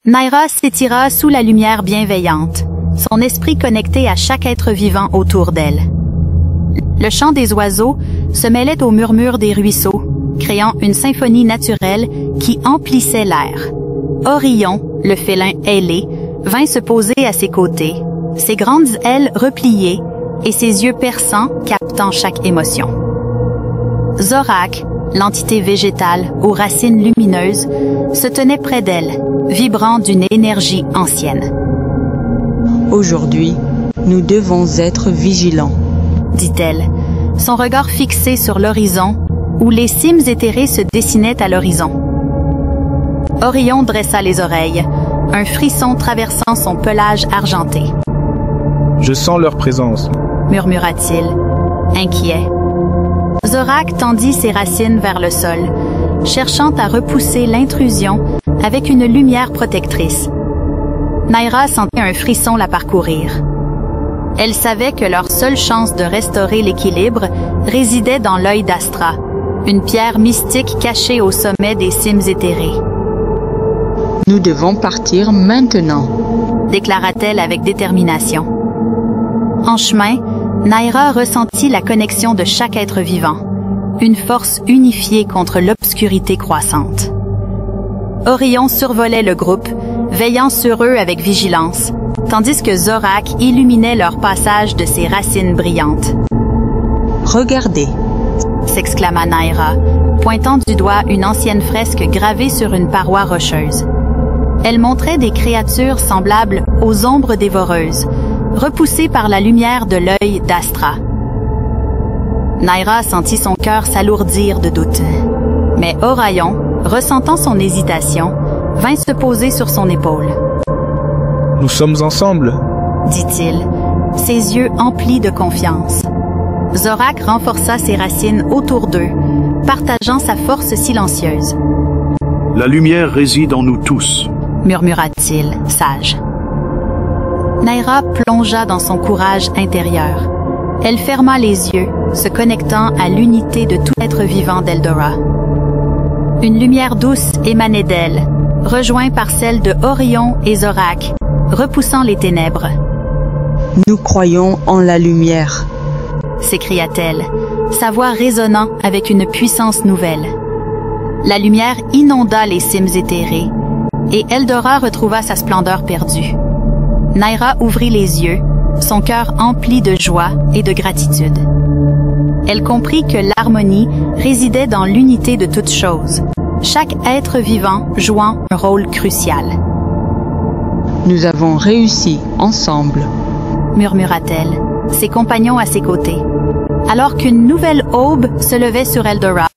Naira s'étira sous la lumière bienveillante, son esprit connecté à chaque être vivant autour d'elle. Le chant des oiseaux se mêlait au murmure des ruisseaux, créant une symphonie naturelle qui emplissait l'air. Orion, le félin ailé, vint se poser à ses côtés, ses grandes ailes repliées et ses yeux perçants captant chaque émotion. Zorak, l'entité végétale aux racines lumineuses, se tenait près d'elle, vibrant d'une énergie ancienne. Aujourd'hui, nous devons être vigilants, dit-elle, son regard fixé sur l'horizon, où les cimes éthérées se dessinaient à l'horizon. Orion dressa les oreilles, un frisson traversant son pelage argenté. « Je sens leur présence, » murmura-t-il, inquiet. Zorak tendit ses racines vers le sol, cherchant à repousser l'intrusion avec une lumière protectrice. Naira sentait un frisson la parcourir. Elle savait que leur seule chance de restaurer l'équilibre résidait dans l'œil d'Astra, une pierre mystique cachée au sommet des cimes éthérées. « Nous devons partir maintenant, » déclara-t-elle avec détermination. En chemin, Naira ressentit la connexion de chaque être vivant, une force unifiée contre l'obscurité croissante. Orion survolait le groupe, veillant sur eux avec vigilance, tandis que Zorak illuminait leur passage de ses racines brillantes. « Regardez !» s'exclama Naira, pointant du doigt une ancienne fresque gravée sur une paroi rocheuse. Elle montrait des créatures semblables aux ombres dévoreuses, repoussées par la lumière de l'œil d'Astra. Naira sentit son cœur s'alourdir de doute. Mais Orion, ressentant son hésitation, vint se poser sur son épaule. « Nous sommes ensemble, » dit-il, ses yeux emplis de confiance. Zorak renforça ses racines autour d'eux, partageant sa force silencieuse. « La lumière réside en nous tous, » murmura-t-il, sage. Naira plongea dans son courage intérieur. Elle ferma les yeux, se connectant à l'unité de tout être vivant d'Eldora. Une lumière douce émanait d'elle, rejointe par celle de Orion et Zorak, repoussant les ténèbres. « Nous croyons en la lumière !» s'écria-t-elle, sa voix résonnant avec une puissance nouvelle. La lumière inonda les cimes éthérées, et Eldora retrouva sa splendeur perdue. Naira ouvrit les yeux, son cœur empli de joie et de gratitude. Elle comprit que l'harmonie résidait dans l'unité de toutes choses, chaque être vivant jouant un rôle crucial. « Nous avons réussi ensemble, » murmura-t-elle, ses compagnons à ses côtés, alors qu'une nouvelle aube se levait sur Eldora,